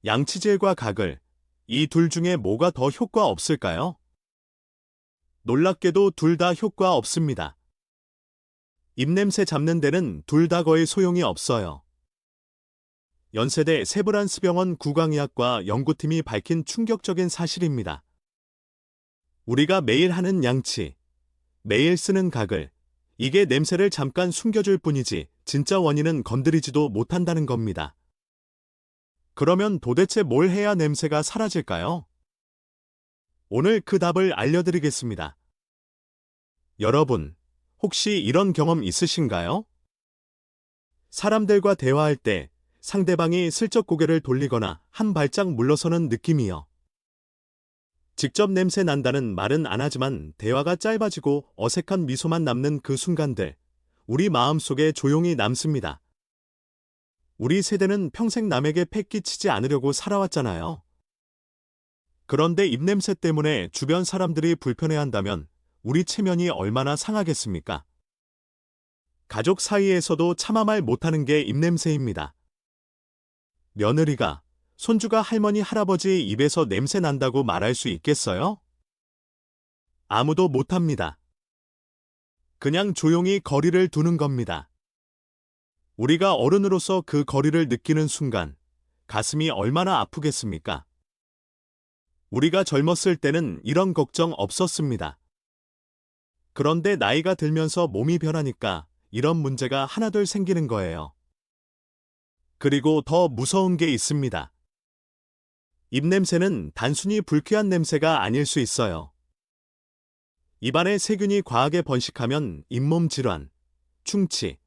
양치질과 가글, 이 둘 중에 뭐가 더 효과 없을까요? 놀랍게도 둘 다 효과 없습니다. 입냄새 잡는 데는 둘 다 거의 소용이 없어요. 연세대 세브란스병원 구강의학과 연구팀이 밝힌 충격적인 사실입니다. 우리가 매일 하는 양치, 매일 쓰는 가글, 이게 냄새를 잠깐 숨겨줄 뿐이지 진짜 원인은 건드리지도 못한다는 겁니다. 그러면 도대체 뭘 해야 냄새가 사라질까요? 오늘 그 답을 알려드리겠습니다. 여러분, 혹시 이런 경험 있으신가요? 사람들과 대화할 때 상대방이 슬쩍 고개를 돌리거나 한 발짝 물러서는 느낌이요. 직접 냄새 난다는 말은 안 하지만 대화가 짧아지고 어색한 미소만 남는 그 순간들, 우리 마음속에 조용히 남습니다. 우리 세대는 평생 남에게 패 끼치지 않으려고 살아왔잖아요. 그런데 입냄새 때문에 주변 사람들이 불편해한다면 우리 체면이 얼마나 상하겠습니까? 가족 사이에서도 참아 말 못하는 게 입냄새입니다. 며느리가, 손주가 할머니 할아버지 입에서 냄새 난다고 말할 수 있겠어요? 아무도 못합니다. 그냥 조용히 거리를 두는 겁니다. 우리가 어른으로서 그 거리를 느끼는 순간 가슴이 얼마나 아프겠습니까? 우리가 젊었을 때는 이런 걱정 없었습니다. 그런데 나이가 들면서 몸이 변하니까 이런 문제가 하나둘 생기는 거예요. 그리고 더 무서운 게 있습니다. 입냄새는 단순히 불쾌한 냄새가 아닐 수 있어요. 입안에 세균이 과하게 번식하면 잇몸 질환, 충치,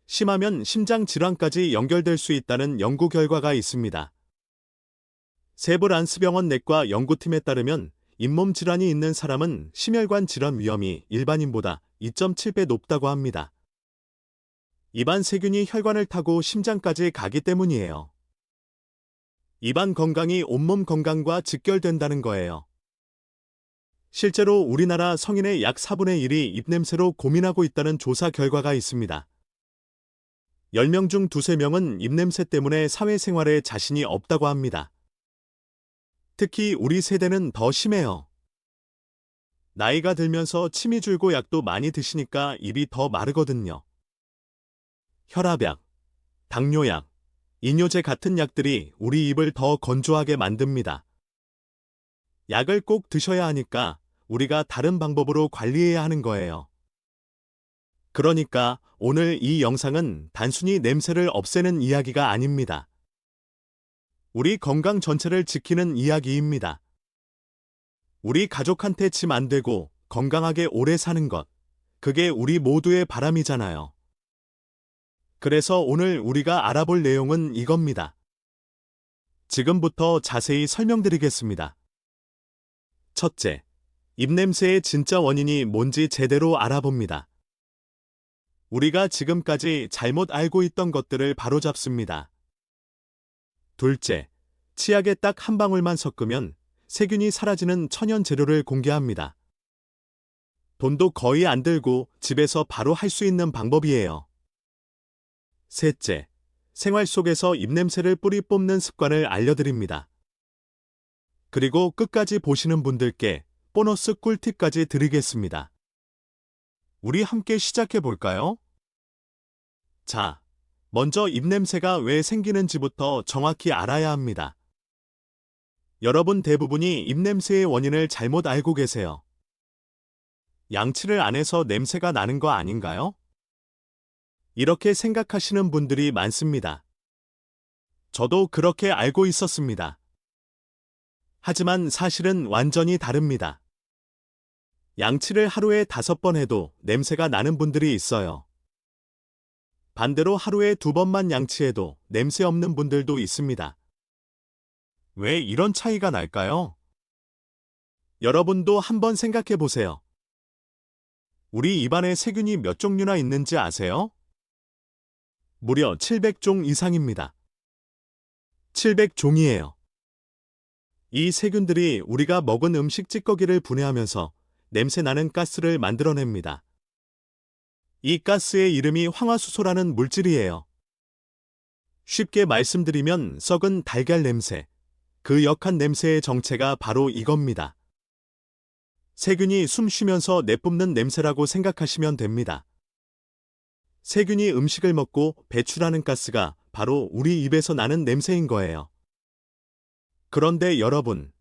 심하면 심장 질환까지 연결될 수 있다는 연구 결과가 있습니다. 세브란스병원 내과 연구팀에 따르면 잇몸 질환이 있는 사람은 심혈관 질환 위험이 일반인보다 2.7배 높다고 합니다. 입안 세균이 혈관을 타고 심장까지 가기 때문이에요. 입안 건강이 온몸 건강과 직결된다는 거예요. 실제로 우리나라 성인의 약 4분의 1이 입냄새로 고민하고 있다는 조사 결과가 있습니다. 10명 중 2~3명은 입냄새 때문에 사회생활에 자신이 없다고 합니다. 특히 우리 세대는 더 심해요. 나이가 들면서 침이 줄고 약도 많이 드시니까 입이 더 마르거든요. 혈압약, 당뇨약, 이뇨제 같은 약들이 우리 입을 더 건조하게 만듭니다. 약을 꼭 드셔야 하니까 우리가 다른 방법으로 관리해야 하는 거예요. 그러니까 오늘 이 영상은 단순히 냄새를 없애는 이야기가 아닙니다. 우리 건강 전체를 지키는 이야기입니다. 우리 가족한테 침 안 되고 건강하게 오래 사는 것, 그게 우리 모두의 바람이잖아요. 그래서 오늘 우리가 알아볼 내용은 이겁니다. 지금부터 자세히 설명드리겠습니다. 첫째, 입냄새의 진짜 원인이 뭔지 제대로 알아봅니다. 우리가 지금까지 잘못 알고 있던 것들을 바로잡습니다. 둘째, 치약에 딱 한 방울만 섞으면 세균이 사라지는 천연 재료를 공개합니다. 돈도 거의 안 들고 집에서 바로 할 수 있는 방법이에요. 셋째, 생활 속에서 입냄새를 뿌리 뽑는 습관을 알려드립니다. 그리고 끝까지 보시는 분들께 보너스 꿀팁까지 드리겠습니다. 우리 함께 시작해 볼까요? 자, 먼저 입냄새가 왜 생기는지부터 정확히 알아야 합니다. 여러분 대부분이 입냄새의 원인을 잘못 알고 계세요. 양치를 안 해서 냄새가 나는 거 아닌가요? 이렇게 생각하시는 분들이 많습니다. 저도 그렇게 알고 있었습니다. 하지만 사실은 완전히 다릅니다. 양치를 하루에 5번 해도 냄새가 나는 분들이 있어요. 반대로 하루에 2번만 양치해도 냄새 없는 분들도 있습니다. 왜 이런 차이가 날까요? 여러분도 한번 생각해 보세요. 우리 입안에 세균이 몇 종류나 있는지 아세요? 무려 700종 이상입니다. 700종이에요. 이 세균들이 우리가 먹은 음식 찌꺼기를 분해하면서 냄새 나는 가스를 만들어냅니다. 이 가스의 이름이 황화수소라는 물질이에요. 쉽게 말씀드리면 썩은 달걀 냄새, 그 역한 냄새의 정체가 바로 이겁니다. 세균이 숨 쉬면서 내뿜는 냄새라고 생각하시면 됩니다. 세균이 음식을 먹고 배출하는 가스가 바로 우리 입에서 나는 냄새인 거예요. 그런데 여러분,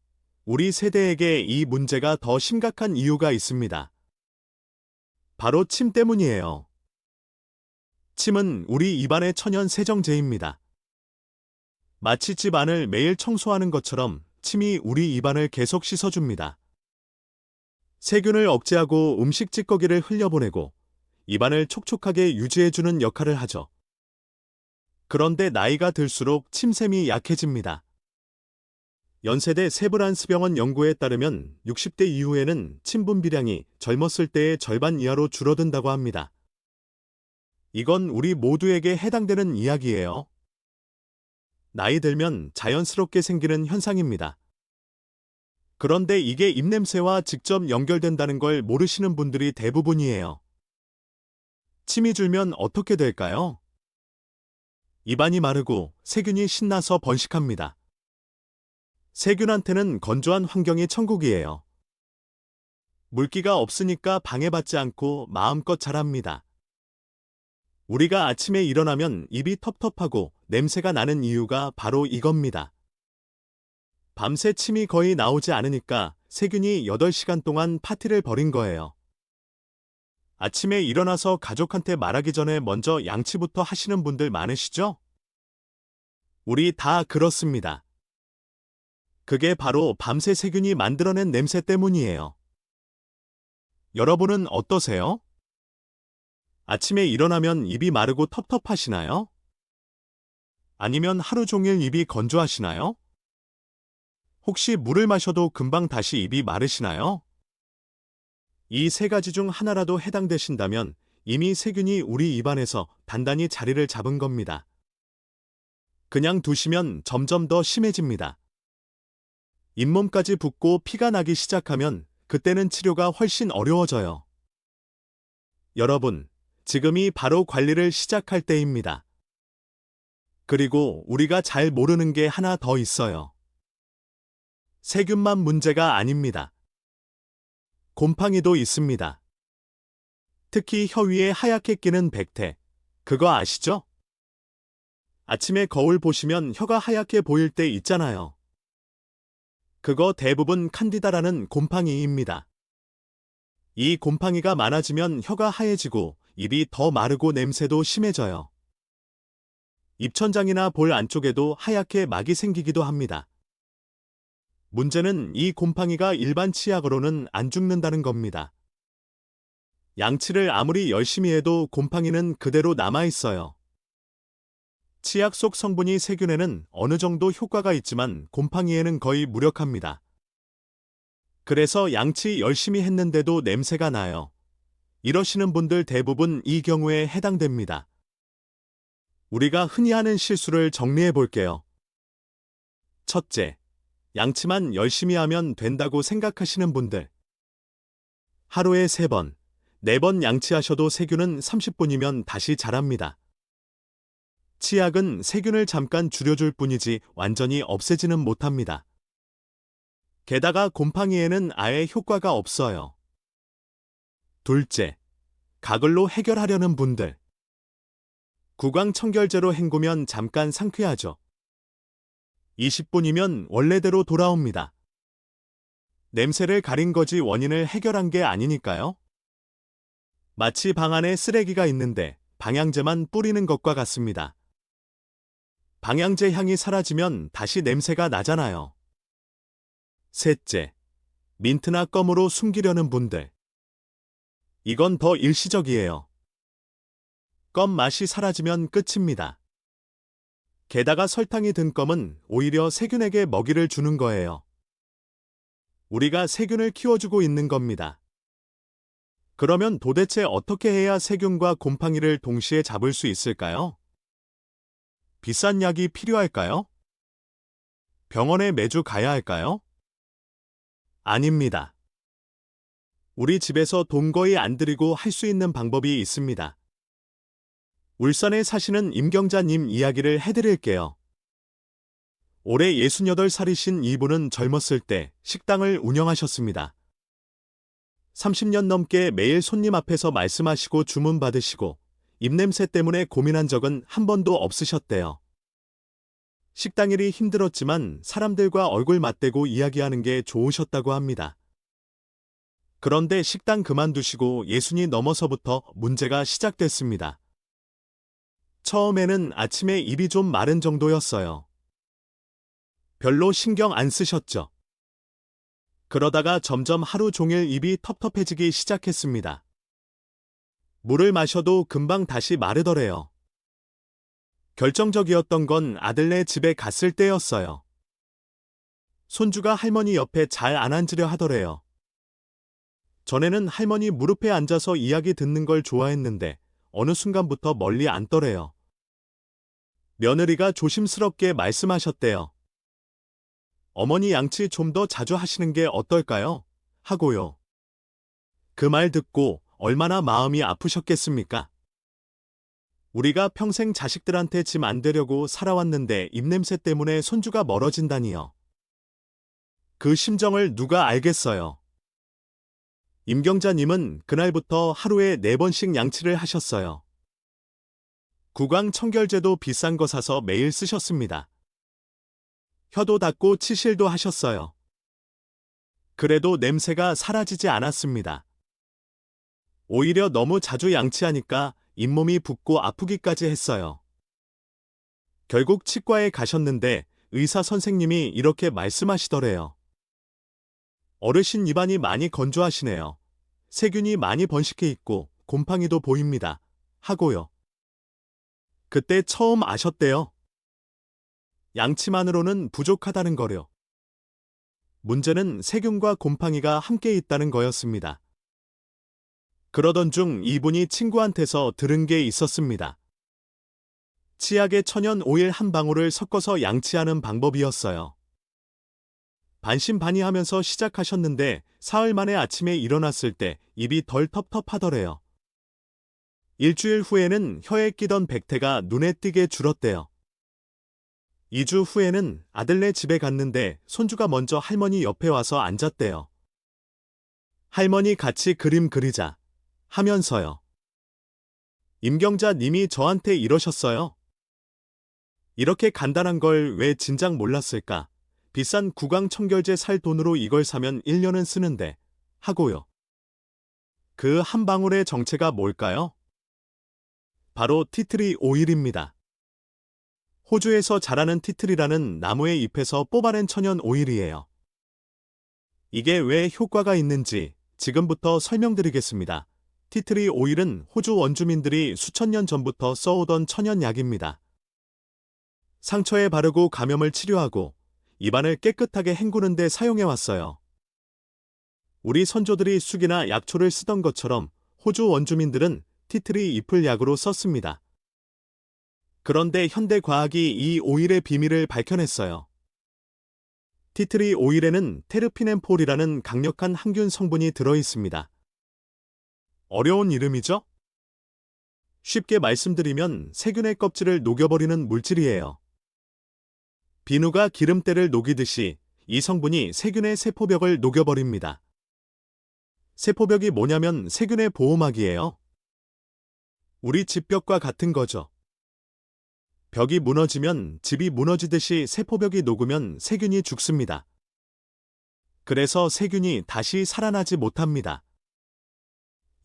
우리 세대에게 이 문제가 더 심각한 이유가 있습니다. 바로 침 때문이에요. 침은 우리 입안의 천연 세정제입니다. 마치 집 안을 매일 청소하는 것처럼 침이 우리 입안을 계속 씻어줍니다. 세균을 억제하고 음식 찌꺼기를 흘려보내고 입안을 촉촉하게 유지해주는 역할을 하죠. 그런데 나이가 들수록 침샘이 약해집니다. 연세대 세브란스병원 연구에 따르면 60대 이후에는 침 분비량이 젊었을 때의 절반 이하로 줄어든다고 합니다. 이건 우리 모두에게 해당되는 이야기예요. 나이 들면 자연스럽게 생기는 현상입니다. 그런데 이게 입냄새와 직접 연결된다는 걸 모르시는 분들이 대부분이에요. 침이 줄면 어떻게 될까요? 입안이 마르고 세균이 신나서 번식합니다. 세균한테는 건조한 환경이 천국이에요. 물기가 없으니까 방해받지 않고 마음껏 자랍니다. 우리가 아침에 일어나면 입이 텁텁하고 냄새가 나는 이유가 바로 이겁니다. 밤새 침이 거의 나오지 않으니까 세균이 8시간 동안 파티를 벌인 거예요. 아침에 일어나서 가족한테 말하기 전에 먼저 양치부터 하시는 분들 많으시죠? 우리 다 그렇습니다. 그게 바로 밤새 세균이 만들어낸 냄새 때문이에요. 여러분은 어떠세요? 아침에 일어나면 입이 마르고 텁텁하시나요? 아니면 하루 종일 입이 건조하시나요? 혹시 물을 마셔도 금방 다시 입이 마르시나요? 이 세 가지 중 하나라도 해당되신다면 이미 세균이 우리 입안에서 단단히 자리를 잡은 겁니다. 그냥 두시면 점점 더 심해집니다. 잇몸까지 붓고 피가 나기 시작하면 그때는 치료가 훨씬 어려워져요. 여러분, 지금이 바로 관리를 시작할 때입니다. 그리고 우리가 잘 모르는 게 하나 더 있어요. 세균만 문제가 아닙니다. 곰팡이도 있습니다. 특히 혀 위에 하얗게 끼는 백태, 그거 아시죠? 아침에 거울 보시면 혀가 하얗게 보일 때 있잖아요. 그거 대부분 칸디다라는 곰팡이입니다. 이 곰팡이가 많아지면 혀가 하얘지고 입이 더 마르고 냄새도 심해져요. 입천장이나 볼 안쪽에도 하얗게 막이 생기기도 합니다. 문제는 이 곰팡이가 일반 치약으로는 안 죽는다는 겁니다. 양치를 아무리 열심히 해도 곰팡이는 그대로 남아있어요. 치약 속 성분이 세균에는 어느 정도 효과가 있지만 곰팡이에는 거의 무력합니다. 그래서 양치 열심히 했는데도 냄새가 나요. 이러시는 분들 대부분 이 경우에 해당됩니다. 우리가 흔히 하는 실수를 정리해 볼게요. 첫째, 양치만 열심히 하면 된다고 생각하시는 분들. 하루에 3번, 4번 양치하셔도 세균은 30분이면 다시 자랍니다. 치약은 세균을 잠깐 줄여줄 뿐이지 완전히 없애지는 못합니다. 게다가 곰팡이에는 아예 효과가 없어요. 둘째, 가글로 해결하려는 분들. 구강청결제로 헹구면 잠깐 상쾌하죠. 20분이면 원래대로 돌아옵니다. 냄새를 가린 거지 원인을 해결한 게 아니니까요. 마치 방 안에 쓰레기가 있는데 방향제만 뿌리는 것과 같습니다. 방향제 향이 사라지면 다시 냄새가 나잖아요. 셋째, 민트나 껌으로 숨기려는 분들. 이건 더 일시적이에요. 껌 맛이 사라지면 끝입니다. 게다가 설탕이 든 껌은 오히려 세균에게 먹이를 주는 거예요. 우리가 세균을 키워주고 있는 겁니다. 그러면 도대체 어떻게 해야 세균과 곰팡이를 동시에 잡을 수 있을까요? 비싼 약이 필요할까요? 병원에 매주 가야 할까요? 아닙니다. 우리 집에서 돈 거의 안 들이고 할 수 있는 방법이 있습니다. 울산에 사시는 임경자님 이야기를 해드릴게요. 올해 68살이신 이분은 젊었을 때 식당을 운영하셨습니다. 30년 넘게 매일 손님 앞에서 말씀하시고 주문 받으시고 입냄새 때문에 고민한 적은 한 번도 없으셨대요. 식당 일이 힘들었지만 사람들과 얼굴 맞대고 이야기하는 게 좋으셨다고 합니다. 그런데 식당 그만두시고 60이 넘어서부터 문제가 시작됐습니다. 처음에는 아침에 입이 좀 마른 정도였어요. 별로 신경 안 쓰셨죠? 그러다가 점점 하루 종일 입이 텁텁해지기 시작했습니다. 물을 마셔도 금방 다시 마르더래요. 결정적이었던 건 아들네 집에 갔을 때였어요. 손주가 할머니 옆에 잘 안 앉으려 하더래요. 전에는 할머니 무릎에 앉아서 이야기 듣는 걸 좋아했는데 어느 순간부터 멀리 앉더래요. 며느리가 조심스럽게 말씀하셨대요. 어머니 양치 좀 더 자주 하시는 게 어떨까요? 하고요. 그 말 듣고 얼마나 마음이 아프셨겠습니까? 우리가 평생 자식들한테 짐 안 되려고 살아왔는데 입냄새 때문에 손주가 멀어진다니요. 그 심정을 누가 알겠어요. 임경자님은 그날부터 하루에 4번씩 양치를 하셨어요. 구강 청결제도 비싼 거 사서 매일 쓰셨습니다. 혀도 닦고 치실도 하셨어요. 그래도 냄새가 사라지지 않았습니다. 오히려 너무 자주 양치하니까 잇몸이 붓고 아프기까지 했어요. 결국 치과에 가셨는데 의사 선생님이 이렇게 말씀하시더래요. 어르신 입안이 많이 건조하시네요. 세균이 많이 번식해 있고 곰팡이도 보입니다. 하고요. 그때 처음 아셨대요. 양치만으로는 부족하다는 거요. 문제는 세균과 곰팡이가 함께 있다는 거였습니다. 그러던 중 이분이 친구한테서 들은 게 있었습니다. 치약에 천연 오일 한 방울을 섞어서 양치하는 방법이었어요. 반신반의하면서 시작하셨는데 사흘 만에 아침에 일어났을 때 입이 덜 텁텁하더래요. 일주일 후에는 혀에 끼던 백태가 눈에 띄게 줄었대요. 2주 후에는 아들네 집에 갔는데 손주가 먼저 할머니 옆에 와서 앉았대요. 할머니 같이 그림 그리자 하면서요. 임경자 님이 저한테 이러셨어요. 이렇게 간단한 걸 왜 진작 몰랐을까? 비싼 구강 청결제 살 돈으로 이걸 사면 1년은 쓰는데 하고요. 그 한 방울의 정체가 뭘까요? 바로 티트리 오일입니다. 호주에서 자라는 티트리라는 나무의 잎에서 뽑아낸 천연 오일이에요. 이게 왜 효과가 있는지 지금부터 설명드리겠습니다. 티트리 오일은 호주 원주민들이 수천 년 전부터 써오던 천연약입니다. 상처에 바르고 감염을 치료하고 입안을 깨끗하게 헹구는 데 사용해왔어요. 우리 선조들이 쑥이나 약초를 쓰던 것처럼 호주 원주민들은 티트리 잎을 약으로 썼습니다. 그런데 현대 과학이 이 오일의 비밀을 밝혀냈어요. 티트리 오일에는 테르피넨폴이라는 강력한 항균 성분이 들어있습니다. 어려운 이름이죠? 쉽게 말씀드리면 세균의 껍질을 녹여버리는 물질이에요. 비누가 기름때를 녹이듯이 이 성분이 세균의 세포벽을 녹여버립니다. 세포벽이 뭐냐면 세균의 보호막이에요. 우리 집 벽과 같은 거죠. 벽이 무너지면 집이 무너지듯이 세포벽이 녹으면 세균이 죽습니다. 그래서 세균이 다시 살아나지 못합니다.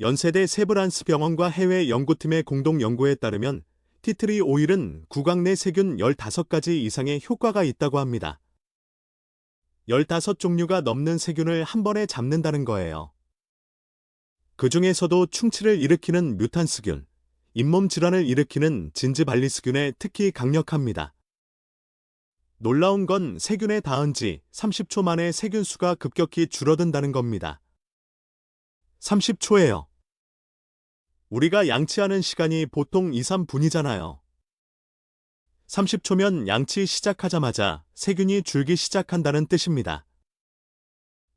연세대 세브란스 병원과 해외 연구팀의 공동 연구에 따르면 티트리 오일은 구강 내 세균 15가지 이상의 효과가 있다고 합니다. 15종류가 넘는 세균을 한 번에 잡는다는 거예요. 그 중에서도 충치를 일으키는 뮤탄스균, 잇몸 질환을 일으키는 진지발리스균에 특히 강력합니다. 놀라운 건 세균에 닿은 지 30초 만에 세균 수가 급격히 줄어든다는 겁니다. 30초예요. 우리가 양치하는 시간이 보통 2, 3분이잖아요. 30초면 양치 시작하자마자 세균이 줄기 시작한다는 뜻입니다.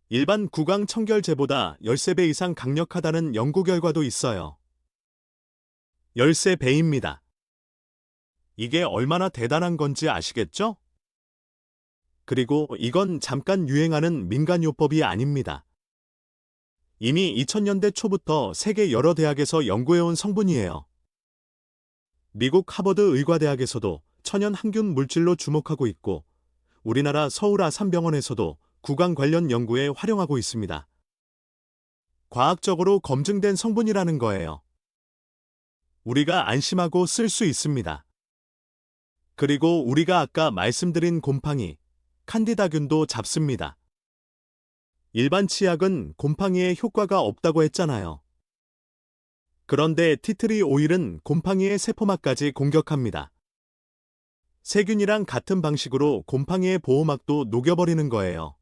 일반 구강 청결제보다 13배 이상 강력하다는 연구 결과도 있어요. 13배입니다. 이게 얼마나 대단한 건지 아시겠죠? 그리고 이건 잠깐 유행하는 민간요법이 아닙니다. 이미 2000년대 초부터 세계 여러 대학에서 연구해온 성분이에요. 미국 하버드 의과대학에서도 천연 항균 물질로 주목하고 있고, 우리나라 서울 아산병원에서도 구강 관련 연구에 활용하고 있습니다. 과학적으로 검증된 성분이라는 거예요. 우리가 안심하고 쓸 수 있습니다. 그리고 우리가 아까 말씀드린 곰팡이, 칸디다균도 잡습니다. 일반 치약은 곰팡이에 효과가 없다고 했잖아요. 그런데 티트리 오일은 곰팡이의 세포막까지 공격합니다. 세균이랑 같은 방식으로 곰팡이의 보호막도 녹여버리는 거예요.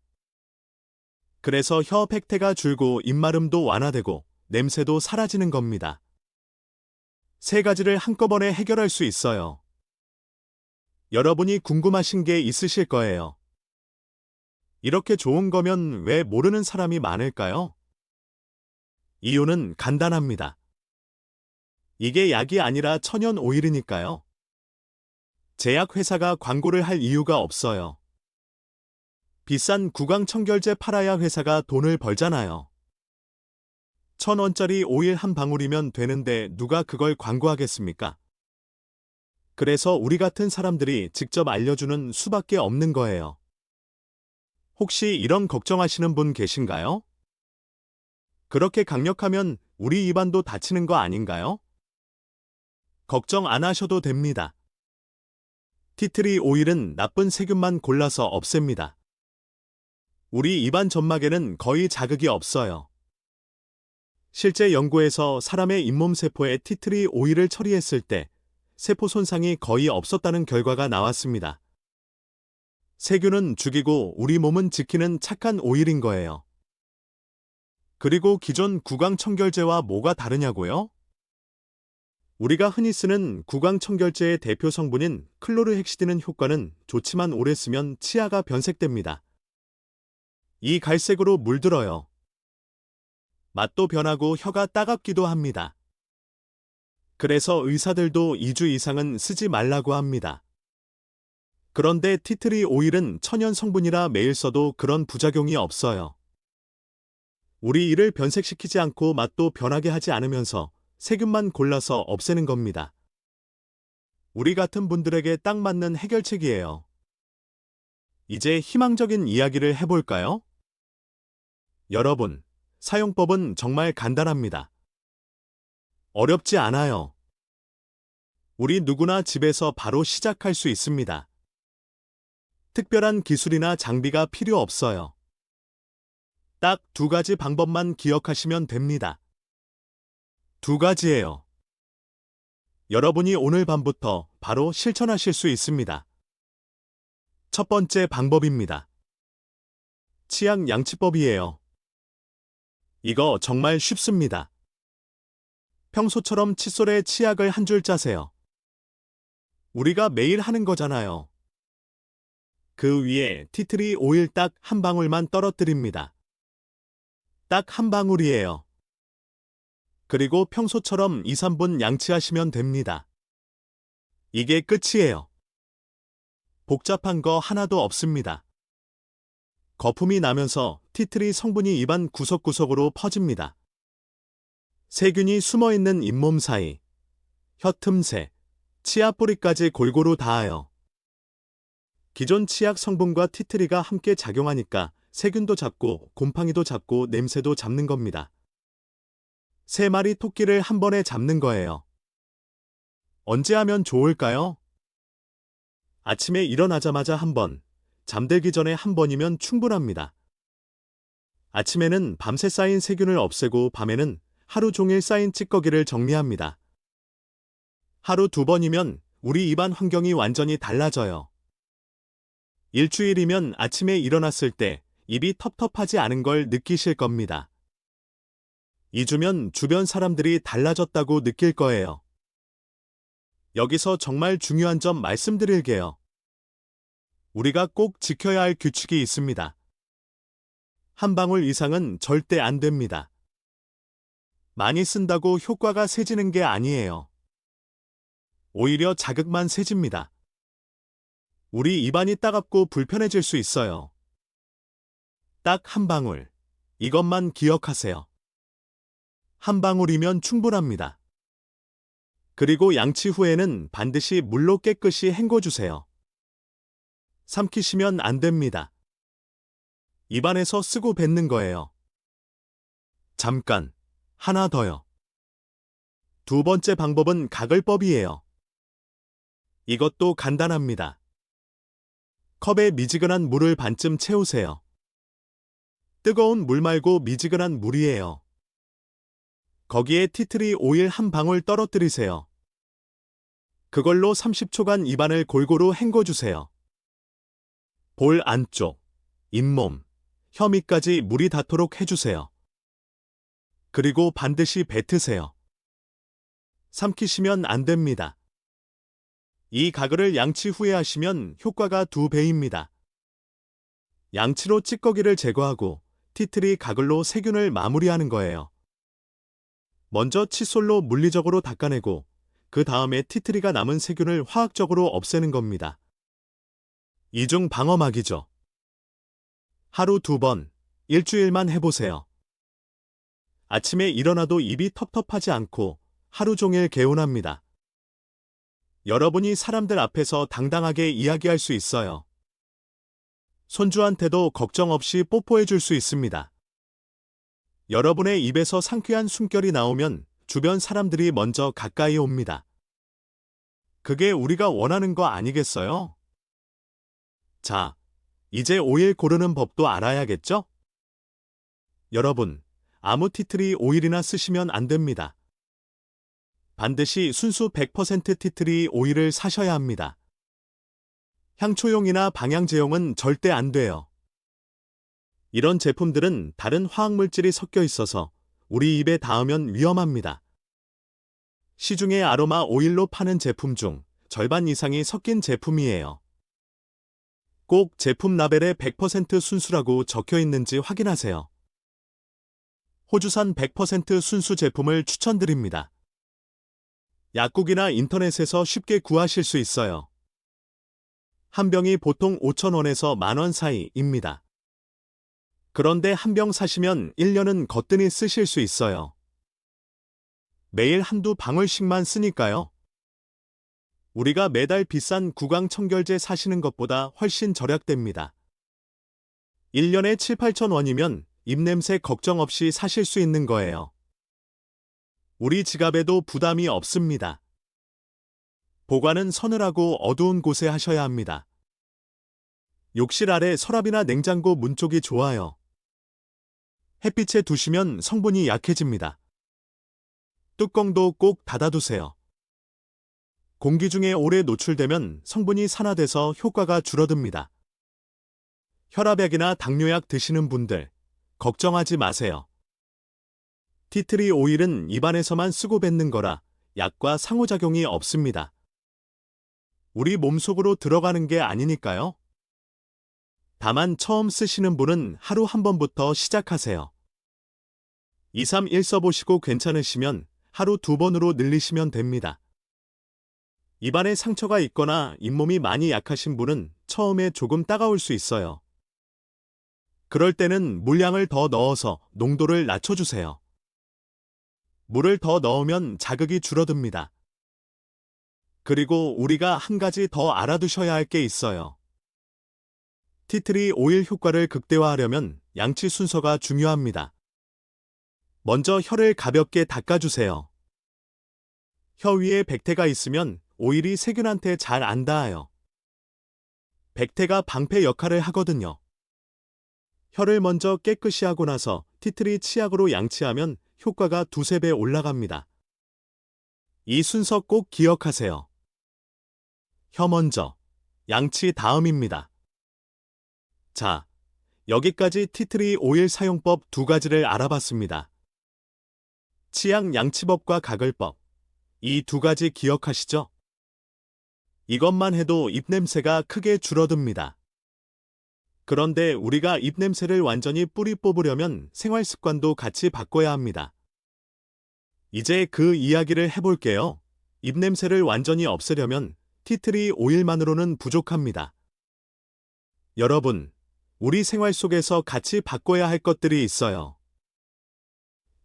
그래서 혀 팩태가 줄고 입마름도 완화되고 냄새도 사라지는 겁니다. 세 가지를 한꺼번에 해결할 수 있어요. 여러분이 궁금하신 게 있으실 거예요. 이렇게 좋은 거면 왜 모르는 사람이 많을까요? 이유는 간단합니다. 이게 약이 아니라 천연 오일이니까요. 제약회사가 광고를 할 이유가 없어요. 비싼 구강청결제 팔아야 회사가 돈을 벌잖아요. 1,000원짜리 오일 한 방울이면 되는데 누가 그걸 광고하겠습니까? 그래서 우리 같은 사람들이 직접 알려주는 수밖에 없는 거예요. 혹시 이런 걱정하시는 분 계신가요? 그렇게 강력하면 우리 입안도 다치는 거 아닌가요? 걱정 안 하셔도 됩니다. 티트리 오일은 나쁜 세균만 골라서 없앱니다. 우리 입안 점막에는 거의 자극이 없어요. 실제 연구에서 사람의 잇몸 세포에 티트리 오일을 처리했을 때 세포 손상이 거의 없었다는 결과가 나왔습니다. 세균은 죽이고 우리 몸은 지키는 착한 오일인 거예요. 그리고 기존 구강청결제와 뭐가 다르냐고요? 우리가 흔히 쓰는 구강청결제의 대표 성분인 클로르헥시딘은 효과는 좋지만 오래 쓰면 치아가 변색됩니다. 이 갈색으로 물들어요. 맛도 변하고 혀가 따갑기도 합니다. 그래서 의사들도 2주 이상은 쓰지 말라고 합니다. 그런데 티트리 오일은 천연 성분이라 매일 써도 그런 부작용이 없어요. 우리 이를 변색시키지 않고 맛도 변하게 하지 않으면서 세균만 골라서 없애는 겁니다. 우리 같은 분들에게 딱 맞는 해결책이에요. 이제 희망적인 이야기를 해볼까요? 여러분, 사용법은 정말 간단합니다. 어렵지 않아요. 우리 누구나 집에서 바로 시작할 수 있습니다. 특별한 기술이나 장비가 필요 없어요. 딱 2가지 방법만 기억하시면 됩니다. 2가지예요. 여러분이 오늘 밤부터 바로 실천하실 수 있습니다. 첫 번째 방법입니다. 치약 양치법이에요. 이거 정말 쉽습니다. 평소처럼 칫솔에 치약을 한 줄 짜세요. 우리가 매일 하는 거잖아요. 그 위에 티트리 오일 딱 한 방울만 떨어뜨립니다. 딱 한 방울이에요. 그리고 평소처럼 2, 3분 양치하시면 됩니다. 이게 끝이에요. 복잡한 거 하나도 없습니다. 거품이 나면서 티트리 성분이 입안 구석구석으로 퍼집니다. 세균이 숨어있는 잇몸 사이, 혀 틈새, 치아 뿌리까지 골고루 닿아요. 기존 치약 성분과 티트리가 함께 작용하니까 세균도 잡고 곰팡이도 잡고 냄새도 잡는 겁니다. 3마리 토끼를 한 번에 잡는 거예요. 언제 하면 좋을까요? 아침에 일어나자마자 한 번, 잠들기 전에 한 번이면 충분합니다. 아침에는 밤새 쌓인 세균을 없애고 밤에는 하루 종일 쌓인 찌꺼기를 정리합니다. 하루 2번이면 우리 입안 환경이 완전히 달라져요. 일주일이면 아침에 일어났을 때 입이 텁텁하지 않은 걸 느끼실 겁니다. 2주면 주변 사람들이 달라졌다고 느낄 거예요. 여기서 정말 중요한 점 말씀드릴게요. 우리가 꼭 지켜야 할 규칙이 있습니다. 한 방울 이상은 절대 안 됩니다. 많이 쓴다고 효과가 세지는 게 아니에요. 오히려 자극만 세집니다. 우리 입안이 따갑고 불편해질 수 있어요. 딱 한 방울. 이것만 기억하세요. 한 방울이면 충분합니다. 그리고 양치 후에는 반드시 물로 깨끗이 헹궈주세요. 삼키시면 안 됩니다. 입안에서 쓰고 뱉는 거예요. 잠깐, 하나 더요. 두 번째 방법은 가글법이에요. 이것도 간단합니다. 컵에 미지근한 물을 반쯤 채우세요. 뜨거운 물 말고 미지근한 물이에요. 거기에 티트리 오일 한 방울 떨어뜨리세요. 그걸로 30초간 입안을 골고루 헹궈주세요. 볼 안쪽, 잇몸, 혀 밑까지 물이 닿도록 해주세요. 그리고 반드시 뱉으세요. 삼키시면 안 됩니다. 이 가글을 양치 후에 하시면 효과가 2배입니다. 양치로 찌꺼기를 제거하고 티트리 가글로 세균을 마무리하는 거예요. 먼저 칫솔로 물리적으로 닦아내고 그 다음에 티트리가 남은 세균을 화학적으로 없애는 겁니다. 이중 방어막이죠. 하루 2번, 일주일만 해보세요. 아침에 일어나도 입이 텁텁하지 않고 하루 종일 개운합니다. 여러분이 사람들 앞에서 당당하게 이야기할 수 있어요. 손주한테도 걱정 없이 뽀뽀해 줄 수 있습니다. 여러분의 입에서 상쾌한 숨결이 나오면 주변 사람들이 먼저 가까이 옵니다. 그게 우리가 원하는 거 아니겠어요? 자, 이제 오일 고르는 법도 알아야겠죠? 여러분, 아무 티트리 오일이나 쓰시면 안 됩니다. 반드시 순수 100% 티트리 오일을 사셔야 합니다. 향초용이나 방향제용은 절대 안 돼요. 이런 제품들은 다른 화학물질이 섞여 있어서 우리 입에 닿으면 위험합니다. 시중에 아로마 오일로 파는 제품 중 절반 이상이 섞인 제품이에요. 꼭 제품 라벨에 100% 순수라고 적혀 있는지 확인하세요. 호주산 100% 순수 제품을 추천드립니다. 약국이나 인터넷에서 쉽게 구하실 수 있어요. 한 병이 보통 5,000원에서 10,000원 사이입니다. 그런데 한 병 사시면 1년은 거뜬히 쓰실 수 있어요. 매일 한두 방울씩만 쓰니까요. 우리가 매달 비싼 구강 청결제 사시는 것보다 훨씬 절약됩니다. 1년에 7,000~8,000원이면 입냄새 걱정 없이 사실 수 있는 거예요. 우리 지갑에도 부담이 없습니다. 보관은 서늘하고 어두운 곳에 하셔야 합니다. 욕실 아래 서랍이나 냉장고 문 쪽이 좋아요. 햇빛에 두시면 성분이 약해집니다. 뚜껑도 꼭 닫아두세요. 공기 중에 오래 노출되면 성분이 산화돼서 효과가 줄어듭니다. 혈압약이나 당뇨약 드시는 분들, 걱정하지 마세요. 티트리 오일은 입안에서만 쓰고 뱉는 거라 약과 상호작용이 없습니다. 우리 몸속으로 들어가는 게 아니니까요. 다만 처음 쓰시는 분은 하루 한 번부터 시작하세요. 2, 3, 1 써보시고 괜찮으시면 하루 2번으로 늘리시면 됩니다. 입안에 상처가 있거나 잇몸이 많이 약하신 분은 처음에 조금 따가울 수 있어요. 그럴 때는 물량을 더 넣어서 농도를 낮춰주세요. 물을 더 넣으면 자극이 줄어듭니다. 그리고 우리가 한 가지 더 알아두셔야 할 게 있어요. 티트리 오일 효과를 극대화하려면 양치 순서가 중요합니다. 먼저 혀를 가볍게 닦아주세요. 혀 위에 백태가 있으면 오일이 세균한테 잘 안 닿아요. 백태가 방패 역할을 하거든요. 혀를 먼저 깨끗이 하고 나서 티트리 치약으로 양치하면 효과가 2~3배 올라갑니다. 이 순서 꼭 기억하세요. 혀 먼저, 양치 다음입니다. 자, 여기까지 티트리 오일 사용법 2가지를 알아봤습니다. 치약 양치법과 가글법, 이 2가지 기억하시죠? 이것만 해도 입냄새가 크게 줄어듭니다. 그런데 우리가 입냄새를 완전히 뿌리 뽑으려면 생활습관도 같이 바꿔야 합니다. 이제 그 이야기를 해볼게요. 입냄새를 완전히 없애려면 티트리 오일만으로는 부족합니다. 여러분, 우리 생활 속에서 같이 바꿔야 할 것들이 있어요.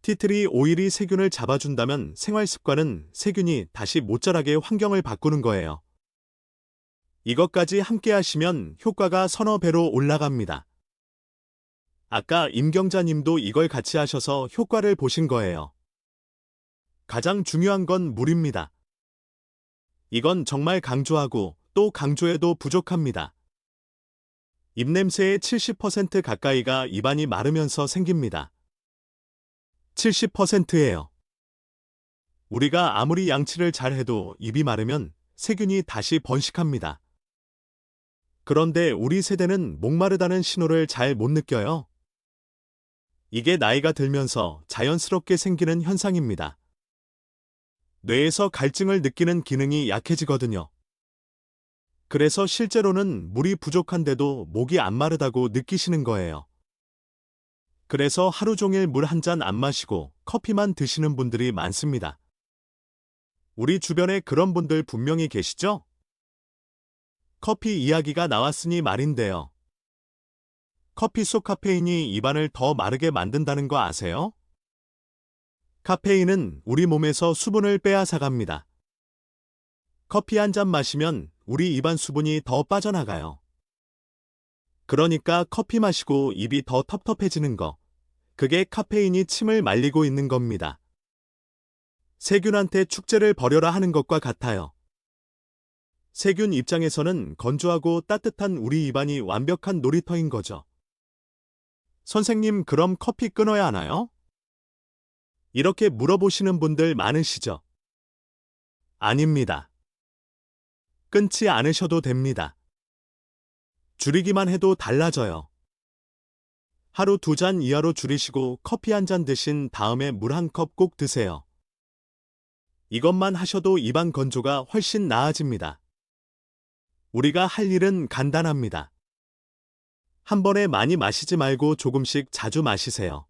티트리 오일이 세균을 잡아준다면 생활 습관은 세균이 다시 못 자라게 환경을 바꾸는 거예요. 이것까지 함께 하시면 효과가 서너 배로 올라갑니다. 아까 임경자님도 이걸 같이 하셔서 효과를 보신 거예요. 가장 중요한 건 물입니다. 이건 정말 강조하고 또 강조해도 부족합니다. 입냄새의 70% 가까이가 입안이 마르면서 생깁니다. 70%예요. 우리가 아무리 양치를 잘해도 입이 마르면 세균이 다시 번식합니다. 그런데 우리 세대는 목마르다는 신호를 잘 못 느껴요. 이게 나이가 들면서 자연스럽게 생기는 현상입니다. 뇌에서 갈증을 느끼는 기능이 약해지거든요. 그래서 실제로는 물이 부족한데도 목이 안 마르다고 느끼시는 거예요. 그래서 하루 종일 물 한 잔 안 마시고 커피만 드시는 분들이 많습니다. 우리 주변에 그런 분들 분명히 계시죠? 커피 이야기가 나왔으니 말인데요. 커피 속 카페인이 입안을 더 마르게 만든다는 거 아세요? 카페인은 우리 몸에서 수분을 빼앗아갑니다. 커피 한 잔 마시면 우리 입안 수분이 더 빠져나가요. 그러니까 커피 마시고 입이 더 텁텁해지는 거. 그게 카페인이 침을 말리고 있는 겁니다. 세균한테 축제를 벌여라 하는 것과 같아요. 세균 입장에서는 건조하고 따뜻한 우리 입안이 완벽한 놀이터인 거죠. 선생님, 그럼 커피 끊어야 하나요? 이렇게 물어보시는 분들 많으시죠? 아닙니다. 끊지 않으셔도 됩니다. 줄이기만 해도 달라져요. 하루 2잔 이하로 줄이시고 커피 한 잔 드신 다음에 물 한 컵 꼭 드세요. 이것만 하셔도 입안 건조가 훨씬 나아집니다. 우리가 할 일은 간단합니다. 한 번에 많이 마시지 말고 조금씩 자주 마시세요.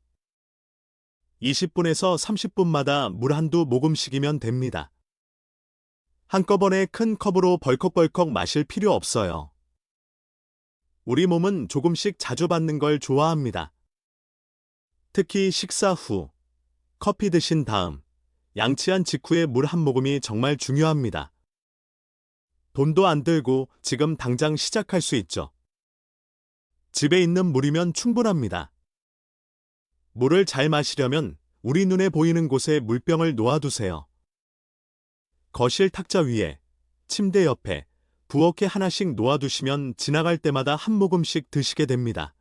20분에서 30분마다 물 한두 모금씩이면 됩니다. 한꺼번에 큰 컵으로 벌컥벌컥 마실 필요 없어요. 우리 몸은 조금씩 자주 받는 걸 좋아합니다. 특히 식사 후, 커피 드신 다음, 양치한 직후에 물 한 모금이 정말 중요합니다. 돈도 안 들고 지금 당장 시작할 수 있죠. 집에 있는 물이면 충분합니다. 물을 잘 마시려면 우리 눈에 보이는 곳에 물병을 놓아두세요. 거실 탁자 위에, 침대 옆에, 부엌에 하나씩 놓아두시면 지나갈 때마다 한 모금씩 드시게 됩니다.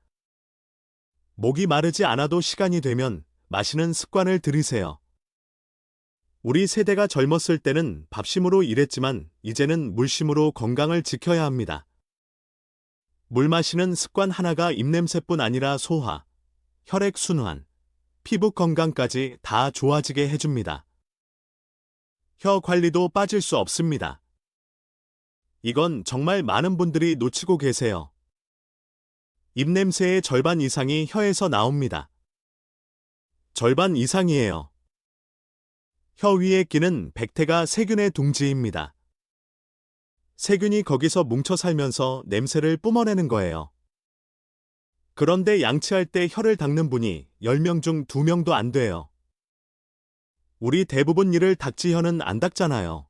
목이 마르지 않아도 시간이 되면 마시는 습관을 들이세요. 우리 세대가 젊었을 때는 밥심으로 일했지만 이제는 물심으로 건강을 지켜야 합니다. 물 마시는 습관 하나가 입냄새뿐 아니라 소화, 혈액순환, 피부 건강까지 다 좋아지게 해줍니다. 혀 관리도 빠질 수 없습니다. 이건 정말 많은 분들이 놓치고 계세요. 입냄새의 절반 이상이 혀에서 나옵니다. 절반 이상이에요. 혀 위에 끼는 백태가 세균의 둥지입니다. 세균이 거기서 뭉쳐 살면서 냄새를 뿜어내는 거예요. 그런데 양치할 때 혀를 닦는 분이 10명 중 2명도 안 돼요. 우리 대부분 이를 닦지 혀는 안 닦잖아요.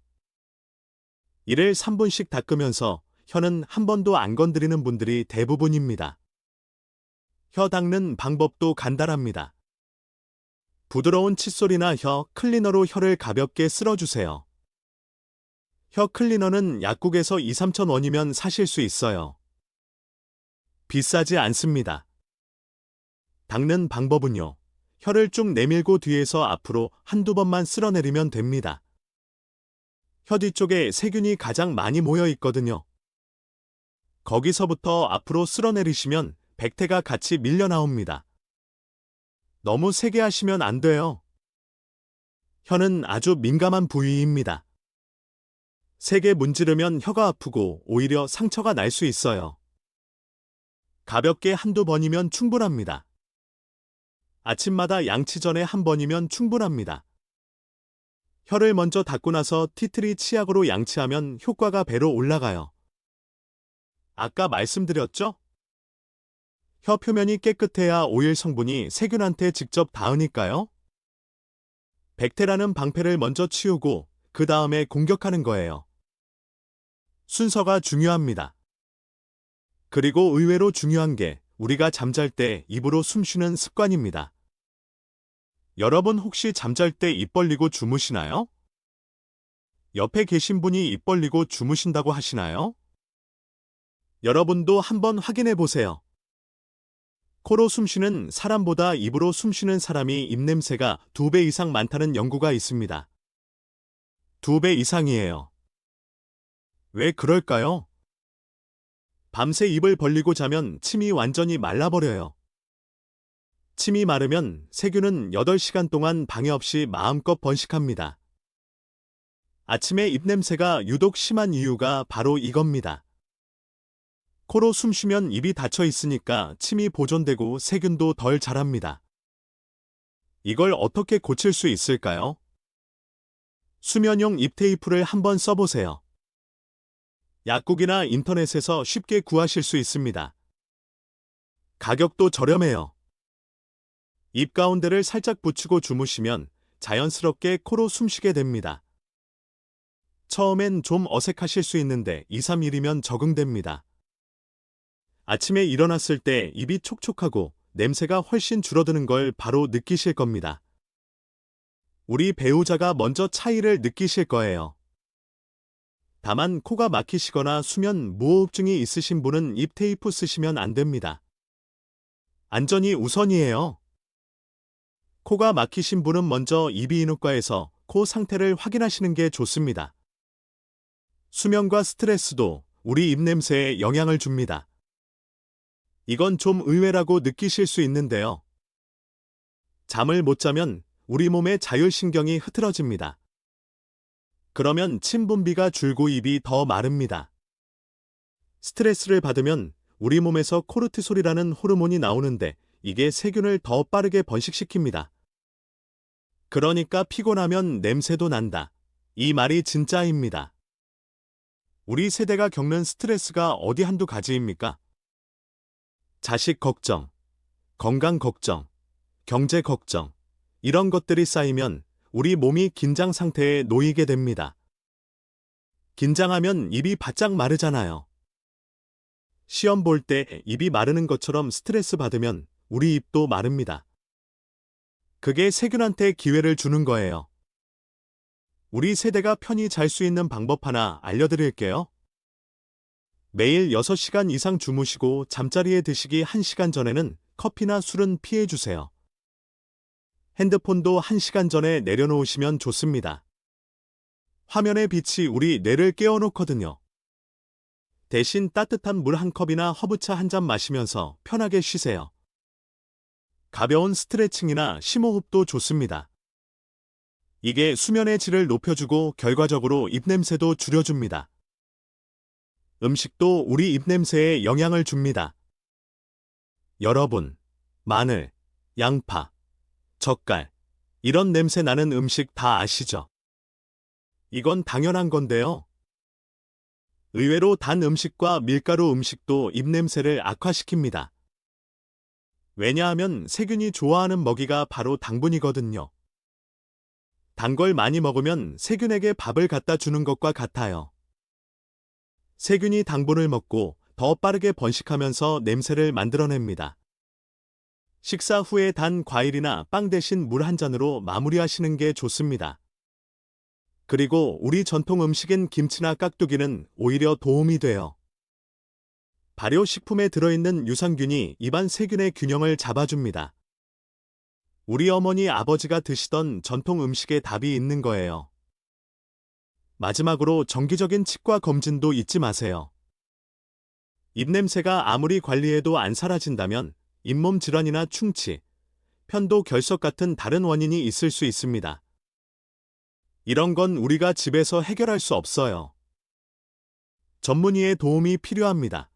이를 3분씩 닦으면서 혀는 한 번도 안 건드리는 분들이 대부분입니다. 혀 닦는 방법도 간단합니다. 부드러운 칫솔이나 혀 클리너로 혀를 가볍게 쓸어주세요. 혀 클리너는 약국에서 2~3천 원이면 사실 수 있어요. 비싸지 않습니다. 닦는 방법은요. 혀를 쭉 내밀고 뒤에서 앞으로 한두 번만 쓸어내리면 됩니다. 혀 뒤쪽에 세균이 가장 많이 모여 있거든요. 거기서부터 앞으로 쓸어내리시면 백태가 같이 밀려 나옵니다. 너무 세게 하시면 안 돼요. 혀는 아주 민감한 부위입니다. 세게 문지르면 혀가 아프고 오히려 상처가 날 수 있어요. 가볍게 한두 번이면 충분합니다. 아침마다 양치 전에 한 번이면 충분합니다. 혀를 먼저 닦고 나서 티트리 치약으로 양치하면 효과가 배로 올라가요. 아까 말씀드렸죠? 혀 표면이 깨끗해야 오일 성분이 세균한테 직접 닿으니까요. 백테라는 방패를 먼저 치우고 그 다음에 공격하는 거예요. 순서가 중요합니다. 그리고 의외로 중요한 게 우리가 잠잘 때 입으로 숨 쉬는 습관입니다. 여러분 혹시 잠잘 때 입 벌리고 주무시나요? 옆에 계신 분이 입 벌리고 주무신다고 하시나요? 여러분도 한번 확인해 보세요. 코로 숨쉬는 사람보다 입으로 숨쉬는 사람이 입냄새가 2배 이상 많다는 연구가 있습니다. 2배 이상이에요. 왜 그럴까요? 밤새 입을 벌리고 자면 침이 완전히 말라버려요. 침이 마르면 세균은 8시간 동안 방해 없이 마음껏 번식합니다. 아침에 입냄새가 유독 심한 이유가 바로 이겁니다. 코로 숨쉬면 입이 닫혀 있으니까 침이 보존되고 세균도 덜 자랍니다. 이걸 어떻게 고칠 수 있을까요? 수면용 입 테이프를 한번 써보세요. 약국이나 인터넷에서 쉽게 구하실 수 있습니다. 가격도 저렴해요. 입 가운데를 살짝 붙이고 주무시면 자연스럽게 코로 숨쉬게 됩니다. 처음엔 좀 어색하실 수 있는데 2, 3일이면 적응됩니다. 아침에 일어났을 때 입이 촉촉하고 냄새가 훨씬 줄어드는 걸 바로 느끼실 겁니다. 우리 배우자가 먼저 차이를 느끼실 거예요. 다만 코가 막히시거나 수면 무호흡증이 있으신 분은 입 테이프 쓰시면 안 됩니다. 안전이 우선이에요. 코가 막히신 분은 먼저 이비인후과에서 코 상태를 확인하시는 게 좋습니다. 수면과 스트레스도 우리 입냄새에 영향을 줍니다. 이건 좀 의외라고 느끼실 수 있는데요. 잠을 못 자면 우리 몸의 자율신경이 흐트러집니다. 그러면 침 분비가 줄고 입이 더 마릅니다. 스트레스를 받으면 우리 몸에서 코르티솔이라는 호르몬이 나오는데 이게 세균을 더 빠르게 번식시킵니다. 그러니까 피곤하면 냄새도 난다. 이 말이 진짜입니다. 우리 세대가 겪는 스트레스가 어디 한두 가지입니까? 자식 걱정, 건강 걱정, 경제 걱정, 이런 것들이 쌓이면 우리 몸이 긴장 상태에 놓이게 됩니다. 긴장하면 입이 바짝 마르잖아요. 시험 볼 때 입이 마르는 것처럼 스트레스 받으면 우리 입도 마릅니다. 그게 세균한테 기회를 주는 거예요. 우리 세대가 편히 잘 수 있는 방법 하나 알려드릴게요. 매일 6시간 이상 주무시고 잠자리에 드시기 1시간 전에는 커피나 술은 피해주세요. 핸드폰도 1시간 전에 내려놓으시면 좋습니다. 화면의 빛이 우리 뇌를 깨워놓거든요. 대신 따뜻한 물 한 컵이나 허브차 한 잔 마시면서 편하게 쉬세요. 가벼운 스트레칭이나 심호흡도 좋습니다. 이게 수면의 질을 높여주고 결과적으로 입냄새도 줄여줍니다. 음식도 우리 입냄새에 영향을 줍니다. 여러분, 마늘, 양파, 젓갈, 이런 냄새 나는 음식 다 아시죠? 이건 당연한 건데요. 의외로 단 음식과 밀가루 음식도 입냄새를 악화시킵니다. 왜냐하면 세균이 좋아하는 먹이가 바로 당분이거든요. 단 걸 많이 먹으면 세균에게 밥을 갖다 주는 것과 같아요. 세균이 당분을 먹고 더 빠르게 번식하면서 냄새를 만들어냅니다. 식사 후에 단 과일이나 빵 대신 물 한 잔으로 마무리하시는 게 좋습니다. 그리고 우리 전통 음식인 김치나 깍두기는 오히려 도움이 돼요. 발효식품에 들어있는 유산균이 입안 세균의 균형을 잡아줍니다. 우리 어머니 아버지가 드시던 전통 음식에 답이 있는 거예요. 마지막으로 정기적인 치과 검진도 잊지 마세요. 입냄새가 아무리 관리해도 안 사라진다면 잇몸 질환이나 충치, 편도 결석 같은 다른 원인이 있을 수 있습니다. 이런 건 우리가 집에서 해결할 수 없어요. 전문의의 도움이 필요합니다.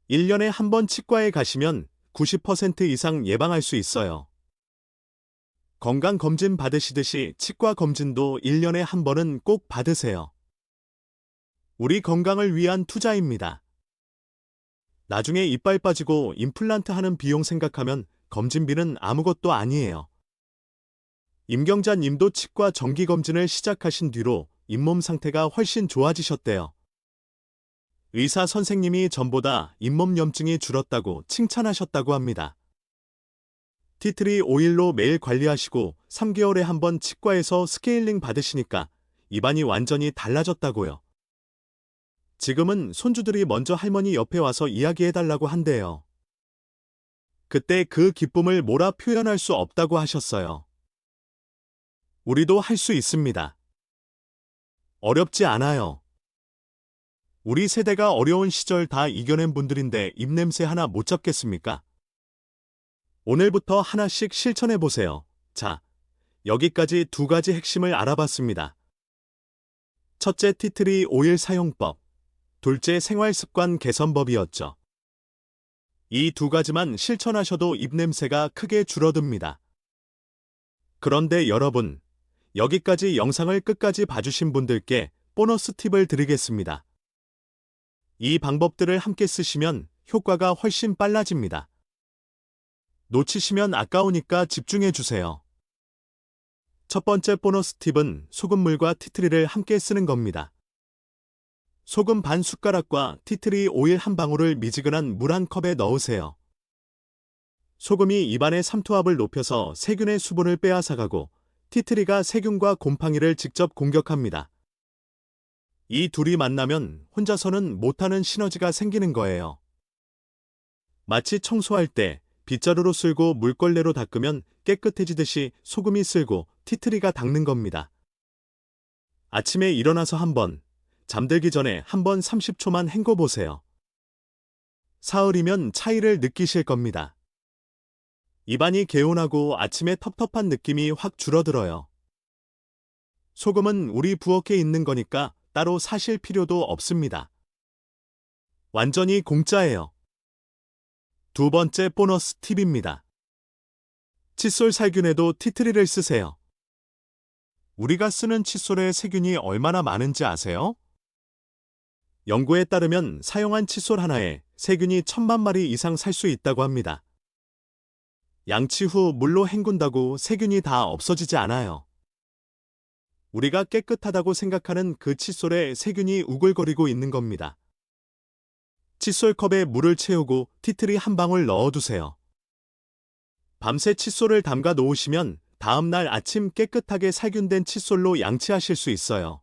1년에 한 번 치과에 가시면 90% 이상 예방할 수 있어요. 건강검진 받으시듯이 치과 검진도 1년에 한 번은 꼭 받으세요. 우리 건강을 위한 투자입니다. 나중에 이빨 빠지고 임플란트 하는 비용 생각하면 검진비는 아무것도 아니에요. 임경자 님도 치과 정기검진을 시작하신 뒤로 잇몸 상태가 훨씬 좋아지셨대요. 의사 선생님이 전보다 잇몸 염증이 줄었다고 칭찬하셨다고 합니다. 티트리 오일로 매일 관리하시고 3개월에 한 번 치과에서 스케일링 받으시니까 입안이 완전히 달라졌다고요. 지금은 손주들이 먼저 할머니 옆에 와서 이야기해달라고 한대요. 그때 그 기쁨을 뭐라 표현할 수 없다고 하셨어요. 우리도 할 수 있습니다. 어렵지 않아요. 우리 세대가 어려운 시절 다 이겨낸 분들인데 입냄새 하나 못 잡겠습니까? 오늘부터 하나씩 실천해보세요. 자, 여기까지 2가지 핵심을 알아봤습니다. 첫째, 티트리 오일 사용법. 둘째, 생활습관 개선법이었죠. 이 2가지만 실천하셔도 입냄새가 크게 줄어듭니다. 그런데 여러분, 여기까지 영상을 끝까지 봐주신 분들께 보너스 팁을 드리겠습니다. 이 방법들을 함께 쓰시면 효과가 훨씬 빨라집니다. 놓치시면 아까우니까 집중해주세요. 첫 번째 보너스 팁은 소금물과 티트리를 함께 쓰는 겁니다. 소금 반 숟가락과 티트리 오일 한 방울을 미지근한 물 한 컵에 넣으세요. 소금이 입안의 삼투압을 높여서 세균의 수분을 빼앗아가고 티트리가 세균과 곰팡이를 직접 공격합니다. 이 둘이 만나면 혼자서는 못하는 시너지가 생기는 거예요. 마치 청소할 때 빗자루로 쓸고 물걸레로 닦으면 깨끗해지듯이 소금이 쓸고 티트리가 닦는 겁니다. 아침에 일어나서 한번, 잠들기 전에 한번 30초만 헹궈보세요. 사흘이면 차이를 느끼실 겁니다. 입안이 개운하고 아침에 텁텁한 느낌이 확 줄어들어요. 소금은 우리 부엌에 있는 거니까 따로 사실 필요도 없습니다. 완전히 공짜예요. 두 번째 보너스 팁입니다. 칫솔 살균에도 티트리를 쓰세요. 우리가 쓰는 칫솔에 세균이 얼마나 많은지 아세요? 연구에 따르면 사용한 칫솔 하나에 세균이 1000만 마리 이상 살 수 있다고 합니다. 양치 후 물로 헹군다고 세균이 다 없어지지 않아요. 우리가 깨끗하다고 생각하는 그 칫솔에 세균이 우글거리고 있는 겁니다. 칫솔컵에 물을 채우고 티트리 한 방울 넣어두세요. 밤새 칫솔을 담가 놓으시면 다음날 아침 깨끗하게 살균된 칫솔로 양치하실 수 있어요.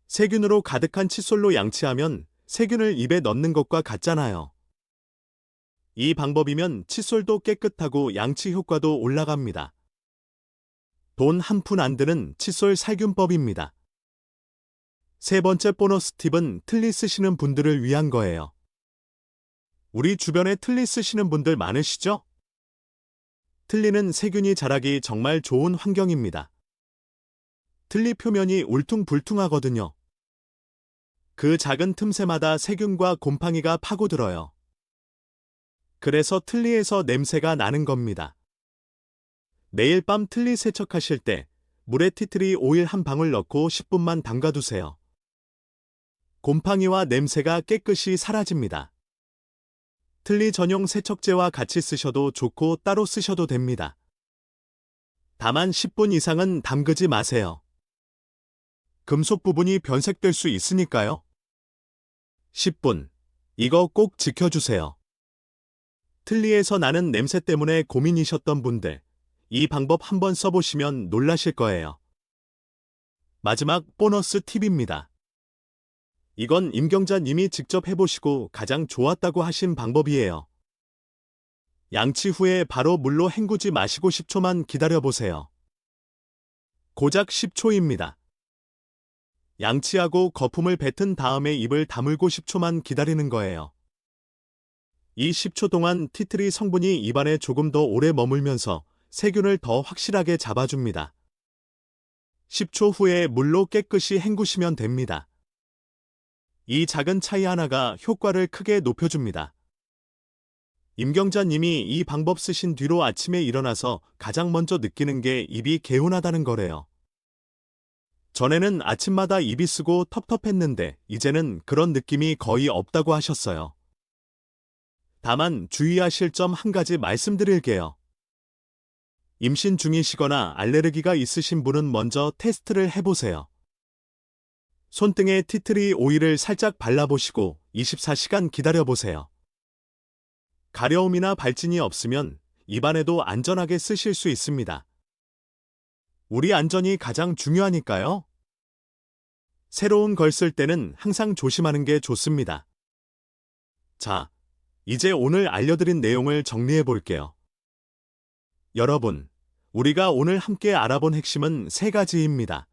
세균으로 가득한 칫솔로 양치하면 세균을 입에 넣는 것과 같잖아요. 이 방법이면 칫솔도 깨끗하고 양치 효과도 올라갑니다. 돈 한 푼 안 드는 칫솔 살균법입니다. 세 번째 보너스 팁은 틀니 쓰시는 분들을 위한 거예요. 우리 주변에 틀니 쓰시는 분들 많으시죠? 틀니는 세균이 자라기 정말 좋은 환경입니다. 틀니 표면이 울퉁불퉁하거든요. 그 작은 틈새마다 세균과 곰팡이가 파고들어요. 그래서 틀니에서 냄새가 나는 겁니다. 매일 밤 틀니 세척하실 때 물에 티트리 오일 한 방울 넣고 10분만 담가두세요. 곰팡이와 냄새가 깨끗이 사라집니다. 틀니 전용 세척제와 같이 쓰셔도 좋고 따로 쓰셔도 됩니다. 다만 10분 이상은 담그지 마세요. 금속 부분이 변색될 수 있으니까요. 10분. 이거 꼭 지켜주세요. 틀니에서 나는 냄새 때문에 고민이셨던 분들, 이 방법 한번 써보시면 놀라실 거예요. 마지막 보너스 팁입니다. 이건 임경자 님이 직접 해보시고 가장 좋았다고 하신 방법이에요. 양치 후에 바로 물로 헹구지 마시고 10초만 기다려보세요. 고작 10초입니다. 양치하고 거품을 뱉은 다음에 입을 다물고 10초만 기다리는 거예요. 이 10초 동안 티트리 성분이 입안에 조금 더 오래 머물면서 세균을 더 확실하게 잡아줍니다. 10초 후에 물로 깨끗이 헹구시면 됩니다. 이 작은 차이 하나가 효과를 크게 높여줍니다. 임경자 님이 이 방법 쓰신 뒤로 아침에 일어나서 가장 먼저 느끼는 게 입이 개운하다는 거래요. 전에는 아침마다 입이 쓰고 텁텁했는데 이제는 그런 느낌이 거의 없다고 하셨어요. 다만 주의하실 점 한 가지 말씀드릴게요. 임신 중이시거나 알레르기가 있으신 분은 먼저 테스트를 해보세요. 손등에 티트리 오일을 살짝 발라보시고 24시간 기다려보세요. 가려움이나 발진이 없으면 입안에도 안전하게 쓰실 수 있습니다. 우리 안전이 가장 중요하니까요. 새로운 걸 쓸 때는 항상 조심하는 게 좋습니다. 자, 이제 오늘 알려드린 내용을 정리해 볼게요. 여러분, 우리가 오늘 함께 알아본 핵심은 3가지입니다.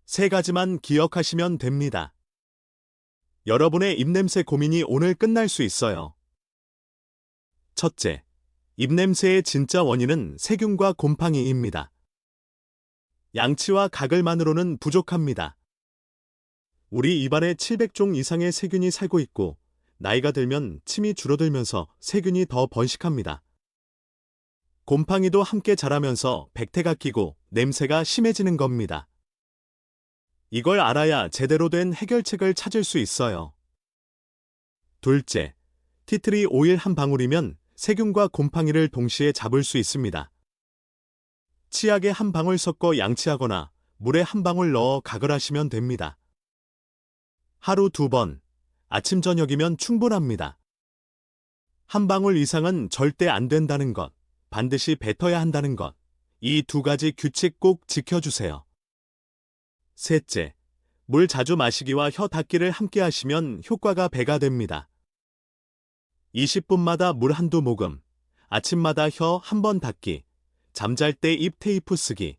3가지만 기억하시면 됩니다. 여러분의 입냄새 고민이 오늘 끝날 수 있어요. 첫째, 입냄새의 진짜 원인은 세균과 곰팡이입니다. 양치와 가글만으로는 부족합니다. 우리 입안에 700종 이상의 세균이 살고 있고, 나이가 들면 침이 줄어들면서 세균이 더 번식합니다. 곰팡이도 함께 자라면서 백태가 끼고 냄새가 심해지는 겁니다. 이걸 알아야 제대로 된 해결책을 찾을 수 있어요. 둘째, 티트리 오일 한 방울이면 세균과 곰팡이를 동시에 잡을 수 있습니다. 치약에 한 방울 섞어 양치하거나 물에 한 방울 넣어 가글하시면 됩니다. 하루 2번, 아침 저녁이면 충분합니다. 한 방울 이상은 절대 안 된다는 것, 반드시 뱉어야 한다는 것, 이 2가지 규칙 꼭 지켜주세요. 셋째, 물 자주 마시기와 혀 닦기를 함께 하시면 효과가 배가 됩니다. 20분마다 물 한두 모금, 아침마다 혀 한 번 닦기, 잠잘 때 입 테이프 쓰기,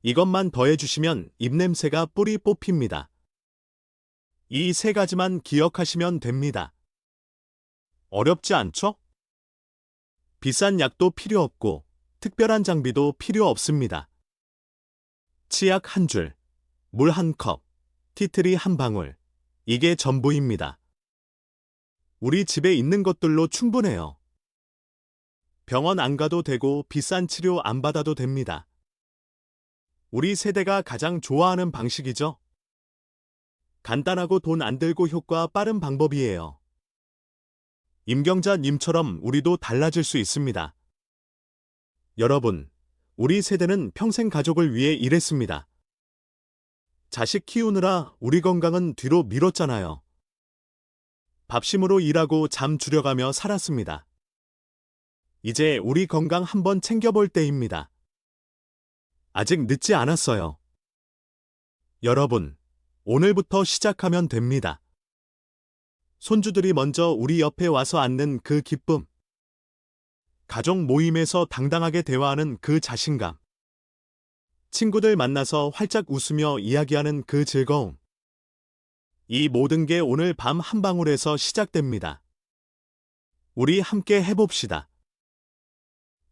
이것만 더해주시면 입냄새가 뿔이 뽑힙니다. 이 3가지만 기억하시면 됩니다. 어렵지 않죠? 비싼 약도 필요 없고 특별한 장비도 필요 없습니다. 치약 한 줄, 물 한 컵, 티트리 한 방울, 이게 전부입니다. 우리 집에 있는 것들로 충분해요. 병원 안 가도 되고 비싼 치료 안 받아도 됩니다. 우리 세대가 가장 좋아하는 방식이죠? 간단하고 돈 안 들고 효과 빠른 방법이에요. 임경자님처럼 우리도 달라질 수 있습니다. 여러분, 우리 세대는 평생 가족을 위해 일했습니다. 자식 키우느라 우리 건강은 뒤로 미뤘잖아요. 밥심으로 일하고 잠 줄여가며 살았습니다. 이제 우리 건강 한번 챙겨볼 때입니다. 아직 늦지 않았어요. 여러분, 오늘부터 시작하면 됩니다. 손주들이 먼저 우리 옆에 와서 앉는 그 기쁨. 가족 모임에서 당당하게 대화하는 그 자신감. 친구들 만나서 활짝 웃으며 이야기하는 그 즐거움. 이 모든 게 오늘 밤 한 방울에서 시작됩니다. 우리 함께 해봅시다.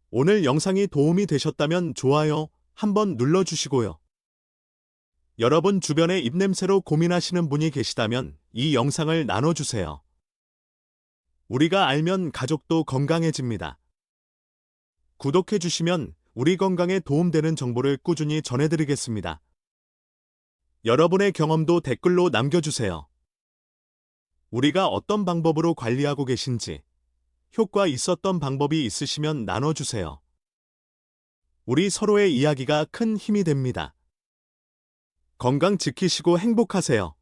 오늘 영상이 도움이 되셨다면 좋아요 한번 눌러주시고요. 여러분 주변에 입냄새로 고민하시는 분이 계시다면 이 영상을 나눠주세요. 우리가 알면 가족도 건강해집니다. 구독해주시면 우리 건강에 도움되는 정보를 꾸준히 전해드리겠습니다. 여러분의 경험도 댓글로 남겨주세요. 우리가 어떤 방법으로 관리하고 계신지, 효과 있었던 방법이 있으시면 나눠주세요. 우리 서로의 이야기가 큰 힘이 됩니다. 건강 지키시고 행복하세요.